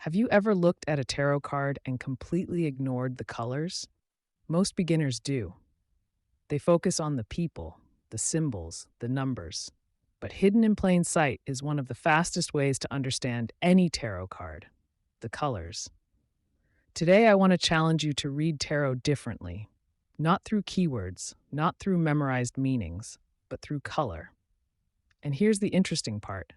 Have you ever looked at a tarot card and completely ignored the colors? Most beginners do. They focus on the people, the symbols, the numbers. But hidden in plain sight is one of the fastest ways to understand any tarot card: the colors. Today, I want to challenge you to read tarot differently, not through keywords, not through memorized meanings, but through color. And here's the interesting part.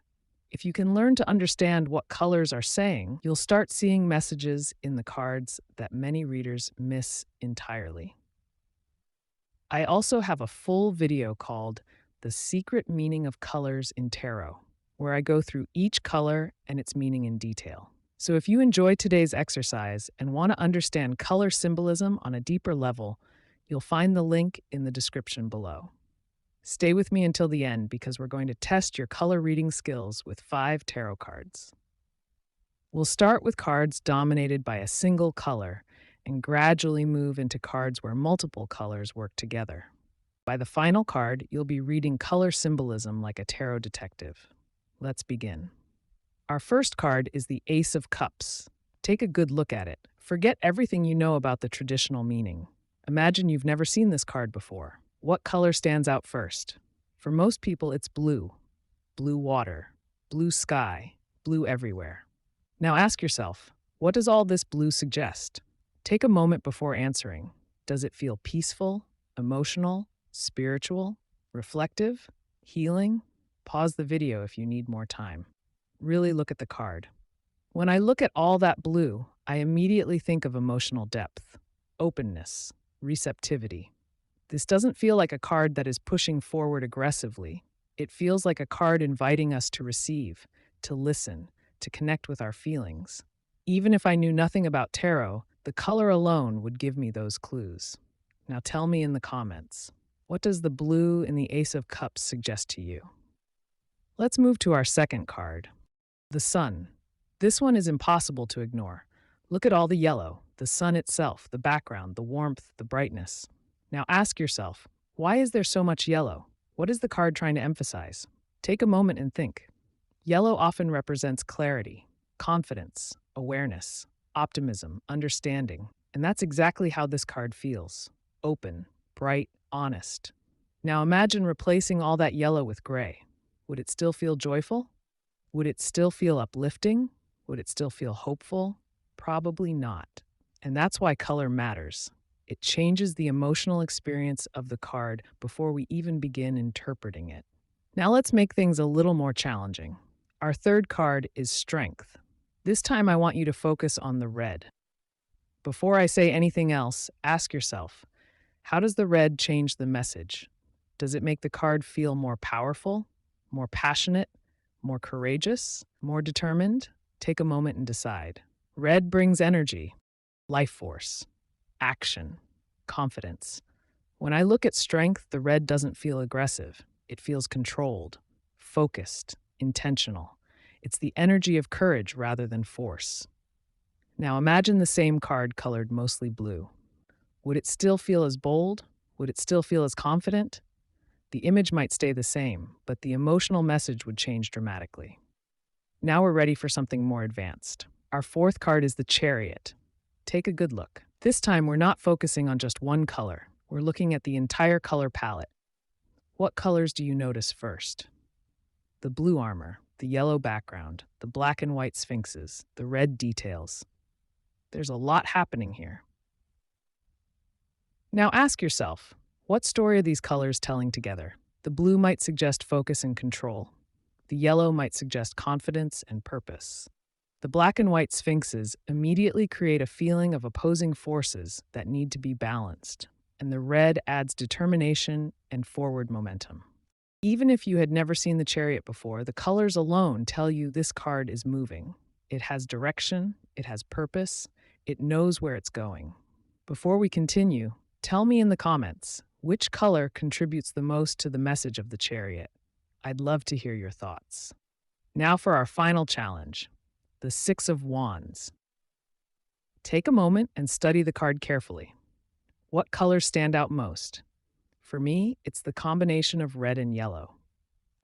If you can learn to understand what colors are saying, you'll start seeing messages in the cards that many readers miss entirely. I also have a full video called The Secret Meaning of Colors in Tarot, where I go through each color and its meaning in detail. So if you enjoyed today's exercise and want to understand color symbolism on a deeper level, you'll find the link in the description below. Stay with me until the end because we're going to test your color reading skills with 5 tarot cards. We'll start with cards dominated by a single color and gradually move into cards where multiple colors work together. By the final card, you'll be reading color symbolism like a tarot detective. Let's begin. Our first card is the Ace of Cups. Take a good look at it. Forget everything you know about the traditional meaning. Imagine you've never seen this card before. What color stands out first? For most people, it's blue. Blue water, blue sky, blue everywhere. Now ask yourself, what does all this blue suggest? Take a moment before answering. Does it feel peaceful, emotional, spiritual, reflective, healing? Pause the video if you need more time. Really look at the card. When I look at all that blue, I immediately think of emotional depth, openness, receptivity. This doesn't feel like a card that is pushing forward aggressively. It feels like a card inviting us to receive, to listen, to connect with our feelings. Even if I knew nothing about tarot, the color alone would give me those clues. Now tell me in the comments, what does the blue in the Ace of Cups suggest to you? Let's move to our second card, the Sun. This one is impossible to ignore. Look at all the yellow, the sun itself, the background, the warmth, the brightness. Now ask yourself, why is there so much yellow? What is the card trying to emphasize? Take a moment and think. Yellow often represents clarity, confidence, awareness, optimism, understanding. And that's exactly how this card feels. Open, bright, honest. Now imagine replacing all that yellow with gray. Would it still feel joyful? Would it still feel uplifting? Would it still feel hopeful? Probably not. And that's why color matters. It changes the emotional experience of the card before we even begin interpreting it. Now let's make things a little more challenging. Our third card is Strength. This time I want you to focus on the red. Before I say anything else, ask yourself, how does the red change the message? Does it make the card feel more powerful, more passionate, more courageous, more determined? Take a moment and decide. Red brings energy, life force, action, confidence. When I look at Strength, the red doesn't feel aggressive. It feels controlled, focused, intentional. It's the energy of courage rather than force. Now imagine the same card colored mostly blue. Would it still feel as bold? Would it still feel as confident? The image might stay the same, but the emotional message would change dramatically. Now we're ready for something more advanced. Our fourth card is the Chariot. Take a good look. This time we're not focusing on just one color. We're looking at the entire color palette. What colors do you notice first? The blue armor, the yellow background, the black and white sphinxes, the red details. There's a lot happening here. Now ask yourself, what story are these colors telling together? The blue might suggest focus and control. The yellow might suggest confidence and purpose. The black and white sphinxes immediately create a feeling of opposing forces that need to be balanced, and the red adds determination and forward momentum. Even if you had never seen the Chariot before, the colors alone tell you this card is moving. It has direction, it has purpose, it knows where it's going. Before we continue, tell me in the comments, which color contributes the most to the message of the Chariot? I'd love to hear your thoughts. Now for our final challenge, the Six of Wands. Take a moment and study the card carefully. What colors stand out most? For me, it's the combination of red and yellow.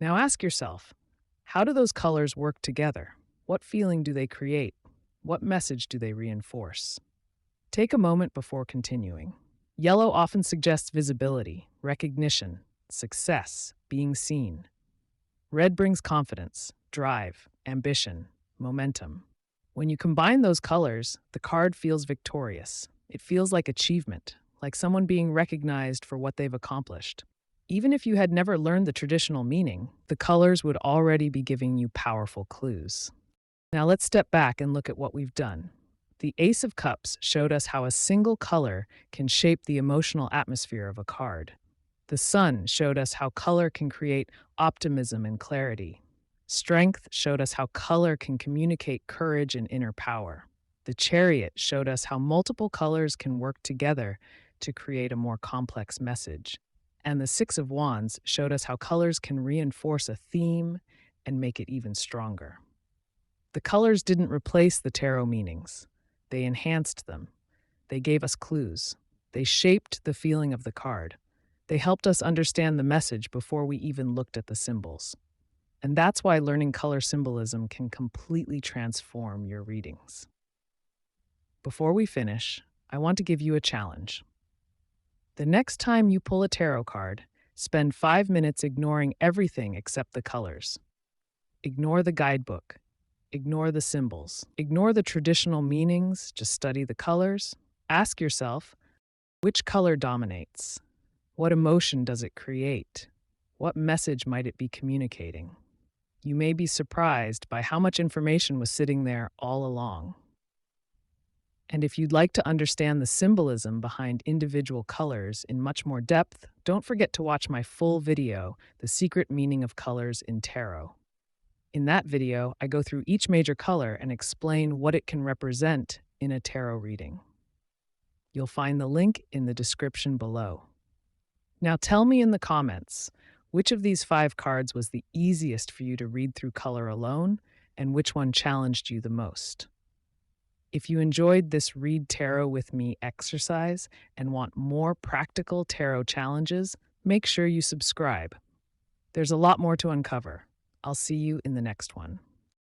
Now ask yourself, how do those colors work together? What feeling do they create? What message do they reinforce? Take a moment before continuing. Yellow often suggests visibility, recognition, success, being seen. Red brings confidence, drive, ambition, momentum. When you combine those colors, the card feels victorious. It feels like achievement, like someone being recognized for what they've accomplished. Even if you had never learned the traditional meaning, the colors would already be giving you powerful clues. Now let's step back and look at what we've done. The Ace of Cups showed us how a single color can shape the emotional atmosphere of a card. The Sun showed us how color can create optimism and clarity. Strength showed us how color can communicate courage and inner power. The Chariot showed us how multiple colors can work together to create a more complex message. And the Six of Wands showed us how colors can reinforce a theme and make it even stronger. The colors didn't replace the tarot meanings. They enhanced them. They gave us clues. They shaped the feeling of the card. They helped us understand the message before we even looked at the symbols. And that's why learning color symbolism can completely transform your readings. Before we finish, I want to give you a challenge. The next time you pull a tarot card, spend 5 minutes ignoring everything except the colors. Ignore the guidebook. Ignore the symbols. Ignore the traditional meanings. Just study the colors. Ask yourself, which color dominates? What emotion does it create? What message might it be communicating? You may be surprised by how much information was sitting there all along. And if you'd like to understand the symbolism behind individual colors in much more depth, don't forget to watch my full video, The Secret Meaning of Colors in Tarot. In that video, I go through each major color and explain what it can represent in a tarot reading. You'll find the link in the description below. Now tell me in the comments, which of these 5 cards was the easiest for you to read through color alone, and which one challenged you the most? If you enjoyed this Read Tarot with Me exercise and want more practical tarot challenges, make sure you subscribe. There's a lot more to uncover. I'll see you in the next one.